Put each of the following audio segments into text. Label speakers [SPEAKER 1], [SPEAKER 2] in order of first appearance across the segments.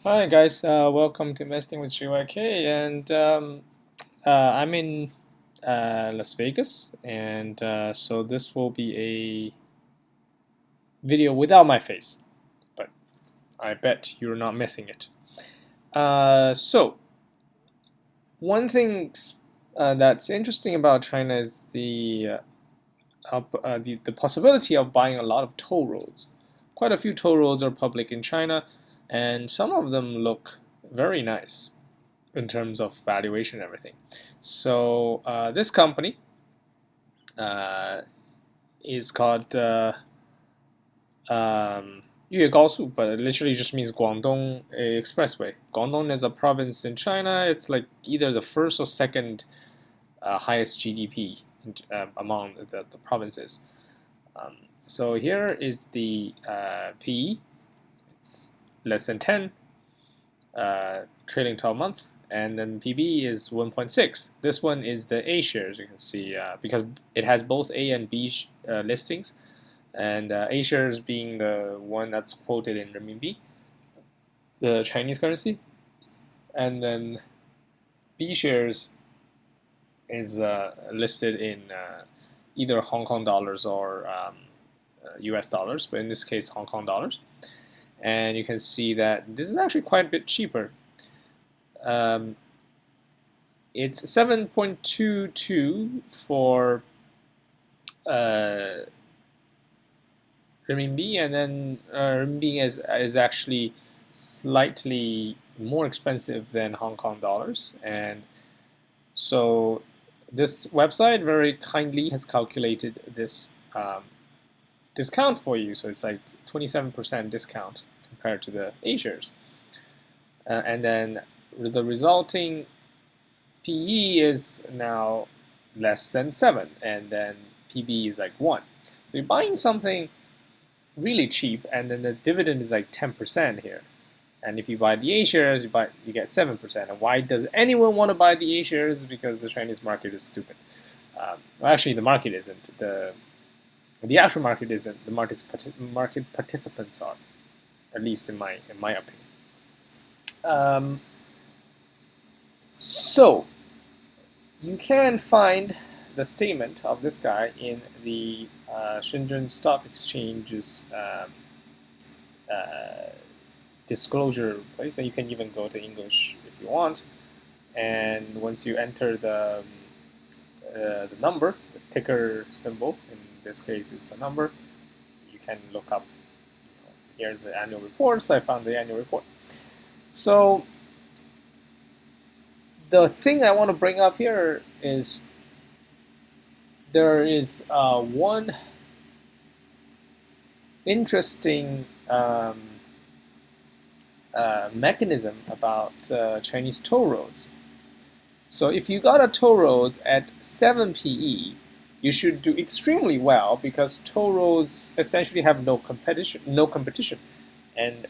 [SPEAKER 1] Hi guys, welcome to Investing with GYK, and I'm in Las Vegas, and so this will be a video without my face, but I bet you're not missing it. So one thing that's interesting about China is the possibility of buying a lot of toll roads. Quite a few toll roads are public in China, and some of them look very nice in terms of valuation and everything. So this company uh, is called Yue but it literally just means Guangdong expressway. Guangdong is a province in China. It's like either the first or second highest GDP among the provinces. So here is the PE. It's less than 10, trailing 12 month, and then PB is 1.6. This one is the A shares, you can see, because it has both A and B listings, and A shares being the one that's quoted in renminbi, the Chinese currency, and then B shares is listed in either Hong Kong dollars or US dollars, but in this case Hong Kong dollars. And you can see that this is actually quite a bit cheaper. It's 7.22 for renminbi, and then renminbi is actually slightly more expensive than Hong Kong dollars, and so this website very kindly has calculated this discount for you. So it's like 27% discount compared to the A shares, and then the resulting PE is now less than 7, and then PB is like 1. So you're buying something really cheap, and then the dividend is like 10% here. And if you buy the A shares, you get 7%. And why does anyone want to buy the A shares? Because the Chinese market is stupid. Well, actually, the market isn't. The actual market isn't. The market participants are, at least in my opinion. So you can find the statement of this guy in the Shenzhen Stock Exchange's disclosure place, and you can even go to English if you want. And once you enter the number, the ticker symbol, in this case is a number, you can look up. Here's the annual report, so I found the annual report. So the thing I want to bring up here is there is one interesting mechanism about Chinese toll roads. So if you got a toll roads at 7 PE, you should do extremely well because toll roads essentially have no competition, and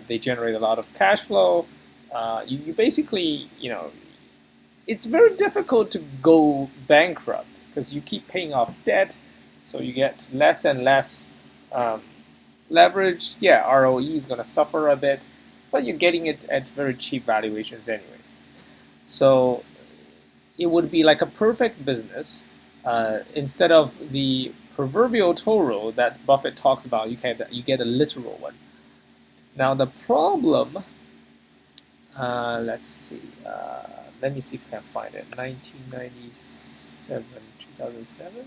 [SPEAKER 1] they generate a lot of cash flow. You basically, it's very difficult to go bankrupt because you keep paying off debt, so you get less and less leverage. Yeah, ROE is going to suffer a bit, but you're getting it at very cheap valuations anyways. So it would be like a perfect business. Instead of the proverbial toll road that Buffett talks about, you get a literal one. Now the problem, let's see, let me see if I can find it. 1997, 2007.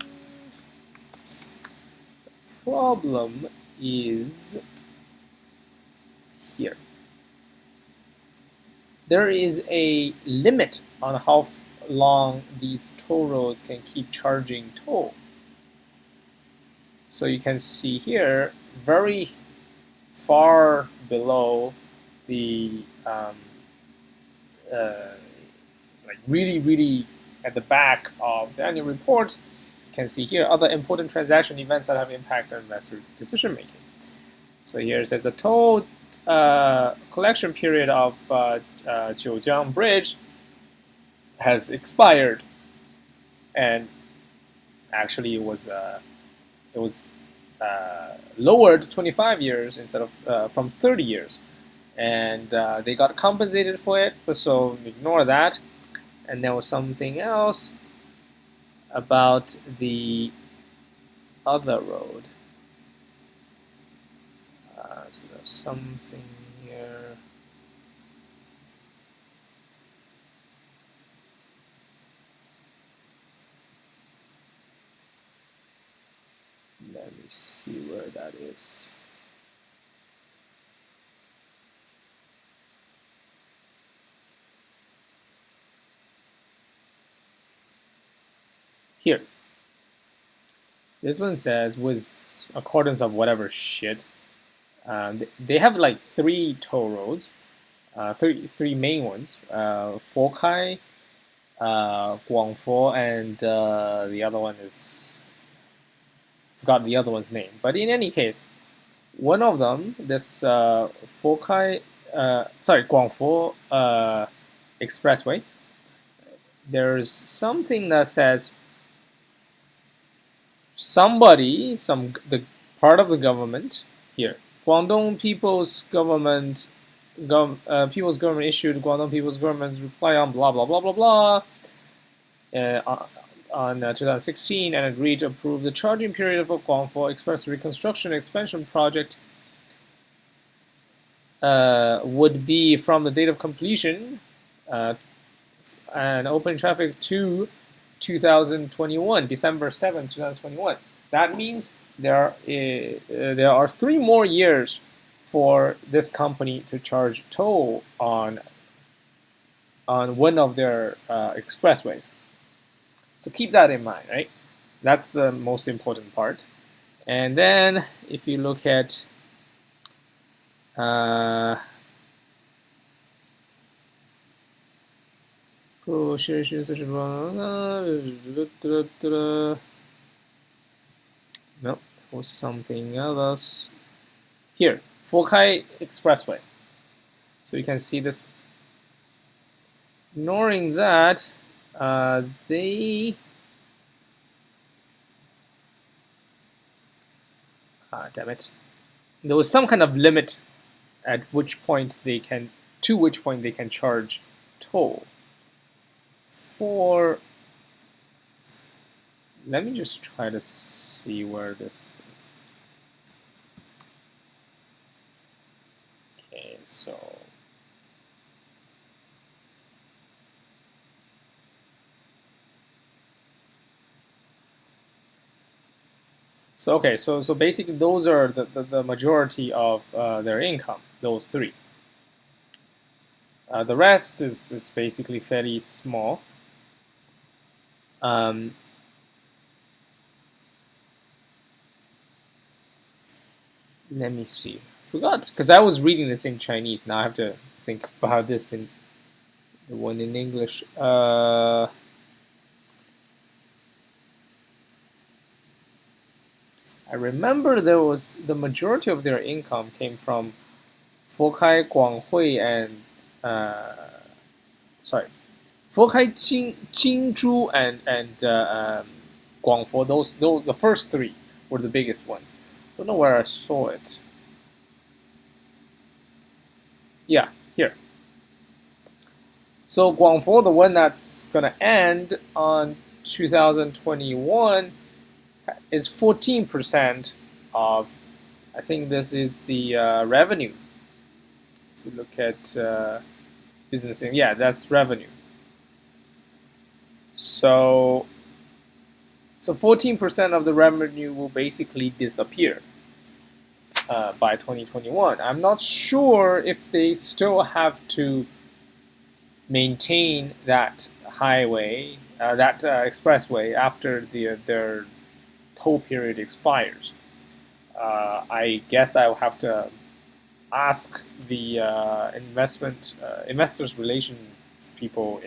[SPEAKER 1] The problem is here. There is a limit on how long these toll roads can keep charging toll. So you can see here, very far below the like really at the back of the annual report, you can see here other important transaction events that have impact on investor decision making. So here it says the toll collection period of Jiujiang Bridge has expired, and actually it was lowered to 25 years instead of from 30 years, and they got compensated for it, so ignore that. And there was something else about the other road. So there's something here. Let me see where that is. Here. This one says, with accordance of whatever shit, they have like 3 toll roads, three main ones, Fokai, Guangfo, and the other one is, forgot the other one's name. But in any case, one of them, this Fokai, Guangfo expressway, there's something that says the part of the government here, Guangdong People's Government, People's Government issued Guangdong People's Government's reply on blah blah blah blah blah on 2016 and agreed to approve the charging period of a Guangfo Express reconstruction expansion project would be from the date of completion and opening traffic to 2021, December 7, 2021. That means there are 3 more years for this company to charge toll on one of their expressways. So keep that in mind, right? That's the most important part. And then if you look at no, was something else. Here, Fokai Expressway. So you can see this. Ignoring that, they damn it. There was some kind of limit at which point they can charge toll. Let me just try to see where this is. Okay, so basically those are the majority of their income, those 3. The rest is basically fairly small. Let me see. Forgot, because I was reading this in Chinese. Now I have to think about this in the one in English. I remember there was the majority of their income came from Fokai, Guanghui, and Fokai, Jinzhou, and Guangfo. Those the first 3 were the biggest ones. Don't know where I saw it. Yeah, here. So Guangfo, the one that's gonna end on 2021, is 14% of, I think this is the revenue. If you look at business, yeah, that's revenue. So 14% of the revenue will basically disappear by 2021. I'm not sure if they still have to maintain that highway, that expressway after their toll period expires. I guess I'll have to ask the investors relation people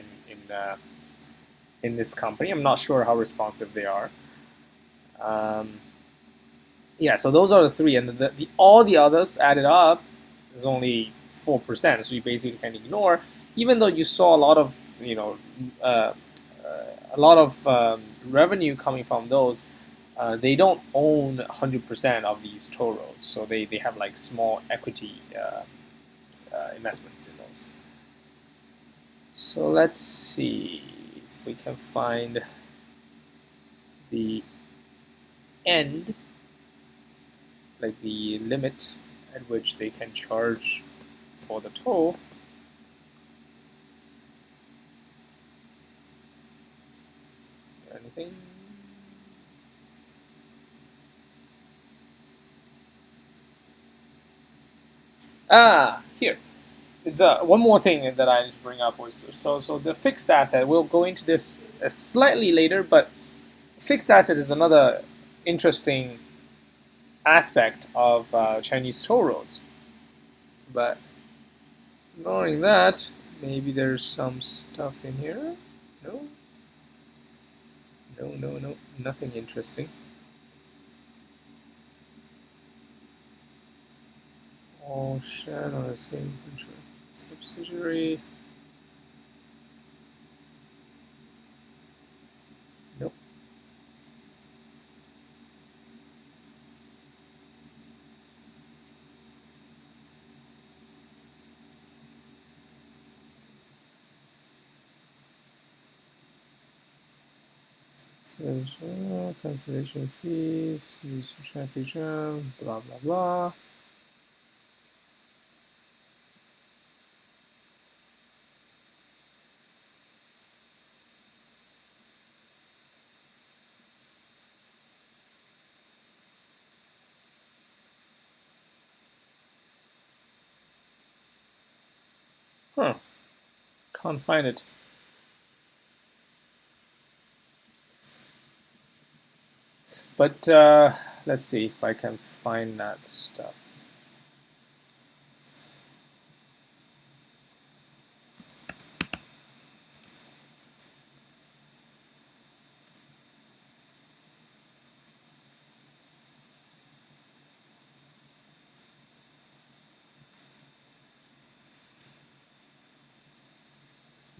[SPEAKER 1] in this company. I'm not sure how responsive they are. Yeah, so those are the 3, and all the others added up is only 4%. So you basically can ignore, even though you saw a lot of revenue coming from those. They don't own 100% of these toll roads, so they have like small equity investments in those. So let's see if we can find the end, like the limit at which they can charge for the toll. Is there anything? Here is one more thing that I need to bring up was so the fixed asset. We'll go into this slightly later, but fixed asset is another interesting aspect of Chinese toll roads. But ignoring that, maybe there's some stuff in here. No, nothing interesting. All shared on the same control subsidiary. Nope. So, cancellation fees, use traffic jam, blah blah blah. Huh. Can't find it. But let's see if I can find that stuff.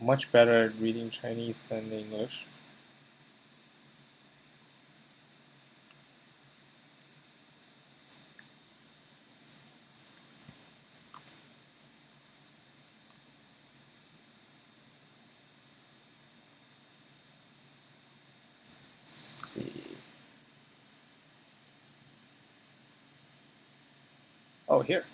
[SPEAKER 1] Much better at reading Chinese than English. Let's see. Oh, here.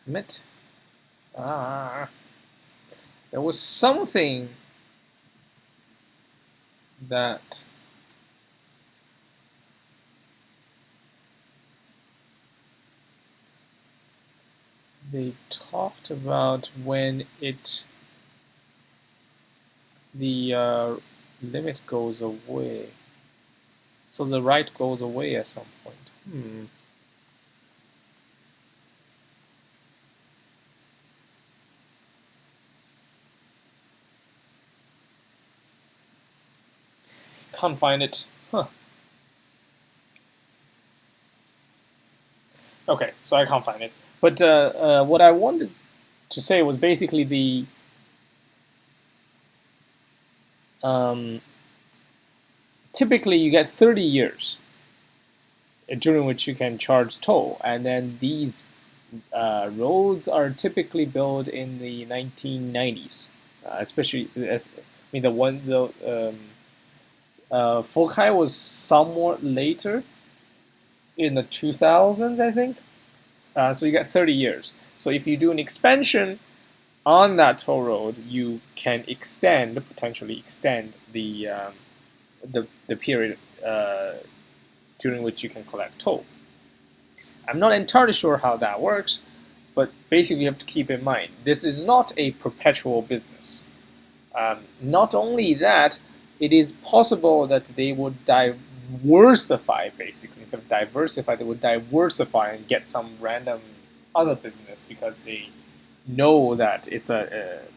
[SPEAKER 1] Admit. There was something that they talked about when the limit goes away. So the right goes away at some point. Can't find it. Huh. Okay, so I can't find it. But what I wanted to say was basically the typically you get 30 years during which you can charge toll, and then these roads are typically built in the 1990s, especially Fokai was somewhat later in the 2000s, I think. So you get 30 years. So if you do an expansion on that toll road, you can potentially extend the period during which you can collect toll. I'm not entirely sure how that works, but basically you have to keep in mind this is not a perpetual business. Not only that, it is possible that they would diversify, basically. Instead of diversify, they would diversify and get some random other business because they know that it's it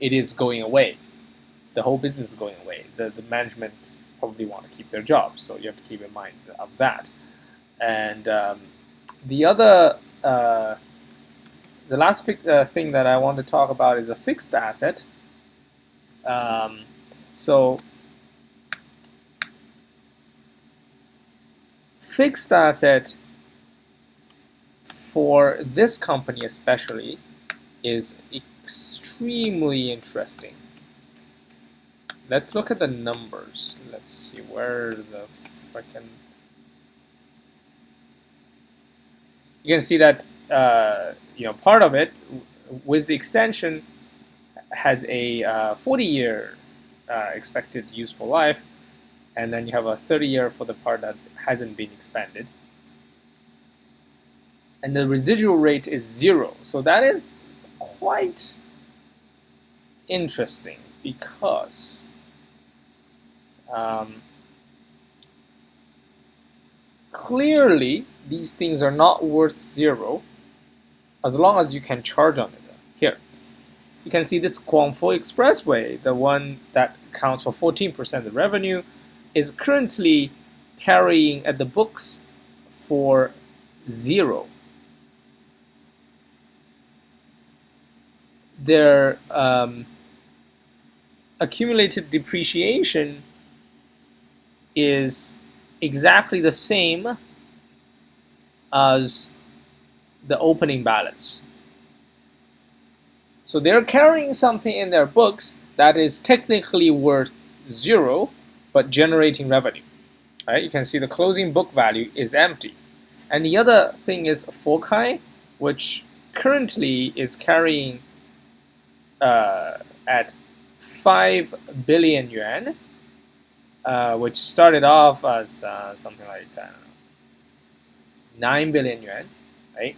[SPEAKER 1] is going away. the whole business is going away. The management probably want to keep their jobs, so you have to keep in mind of that. And the other, the last thing that I want to talk about is a fixed asset. So fixed asset for this company especially is extremely interesting. Let's look at the numbers. Let's see where the frickin'. You can see that part of it with the extension has a 40-year expected useful life, and then you have a 30-year for the part that hasn't been expanded. And the residual rate is 0. So that is quite interesting because clearly these things are not worth 0 as long as you can charge on it. Here, you can see this Guangdong Expressway, the one that accounts for 14% of the revenue, is currently carrying at the books for 0. Their accumulated depreciation is exactly the same as the opening balance. So they're carrying something in their books that is technically worth 0, but generating revenue. Right? You can see the closing book value is empty. And the other thing is Fokai, which currently is carrying at 5 billion yuan, which started off as something like 9 billion yuan, right?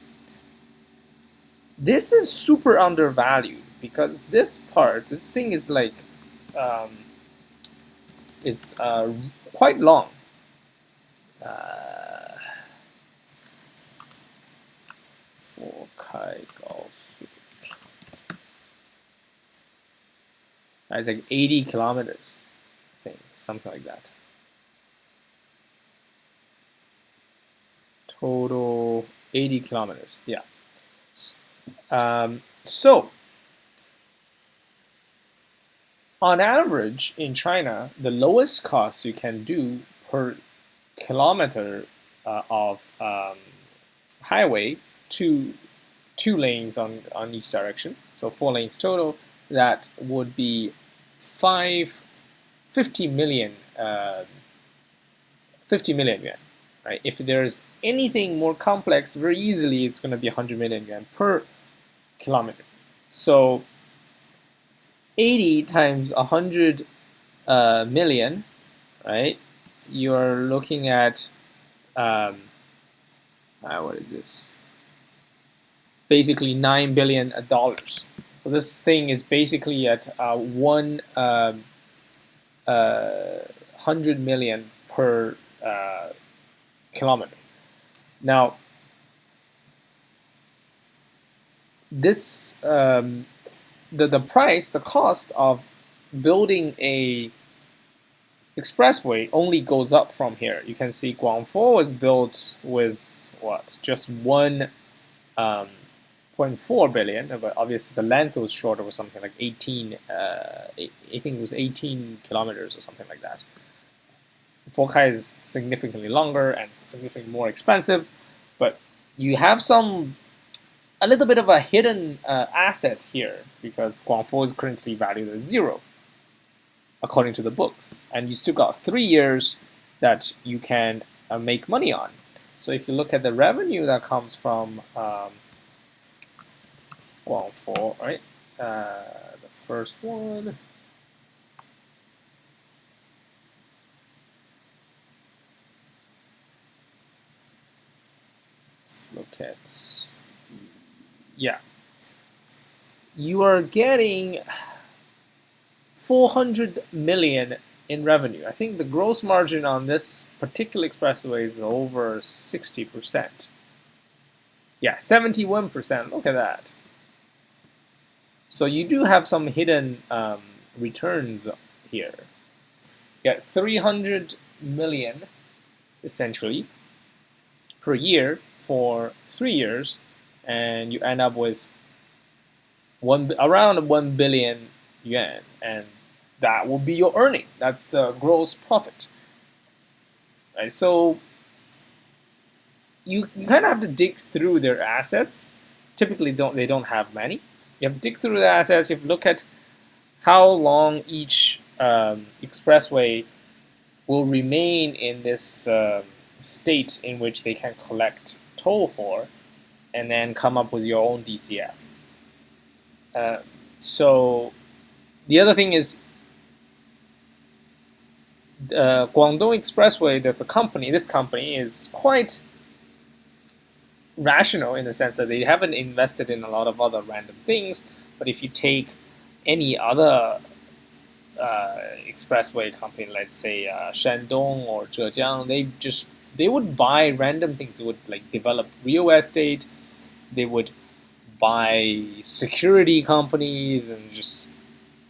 [SPEAKER 1] This is super undervalued because this thing is like quite long. It's like 80 kilometers, I think, something like that. Total 80 kilometers, yeah. So, on average in China, the lowest cost you can do per kilometer of highway, two lanes on each direction, so 4 lanes total, that would be 50 million yuan, right? If there's anything more complex, very easily it's going to be 100 million yuan per kilometer. So 80 times 100 million, right? You're looking at what is this? Basically $9 billion. So this thing is basically at 100 million per kilometer. Now, this the cost of building a expressway only goes up from here. You can see Guangdong was built with what? Just 1.4 billion, but obviously the length was shorter, was something like 18. I think it was 18 kilometers or something like that. Fokai is significantly longer and significantly more expensive, but you have a little bit of a hidden asset here because Guangdong is currently valued at 0, according to the books, and you still got 3 years that you can make money on. So if you look at the revenue that comes from Guangdong, right? The first one. Let's look at, yeah. You are getting 400 million in revenue. I think the gross margin on this particular expressway is over 60%. Yeah, 71%. Look at that. So you do have some hidden returns here. You get 300 million essentially per year for 3 years, and you end up with around 1 billion yuan, and that will be your earning. That's the gross profit. Right? So you kind of have to dig through their assets. Typically, they don't have many. You have to dig through the assets. You have to look at how long each expressway will remain in this state in which they can collect toll for, and then come up with your own DCF. So the other thing is Guangdong Expressway. There's a company. This company is quite rational in the sense that they haven't invested in a lot of other random things. But if you take any other expressway company, let's say Shandong or Zhejiang, they would buy random things. They would like develop real estate. They would buy security companies and just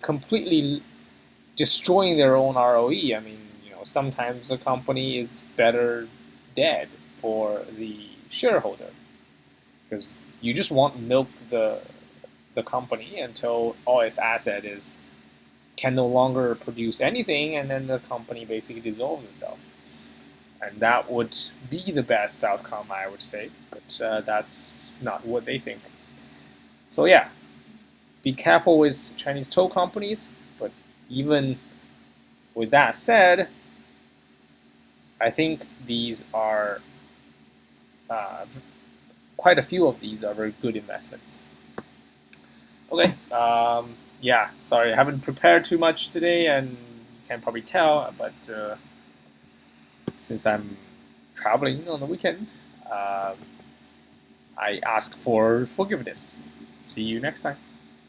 [SPEAKER 1] completely destroying their own ROE. I mean, sometimes a company is better dead for the shareholder because you just want to milk the company until all its asset can no longer produce anything, and then the company basically dissolves itself. And that would be the best outcome, I would say, but that's not what they think. So yeah, be careful with Chinese toll companies, but even with that said, I think these are quite a few of these are very good investments. Okay, yeah, sorry, I haven't prepared too much today, and you can probably tell, but since I'm traveling on the weekend, I ask for forgiveness. See you next time.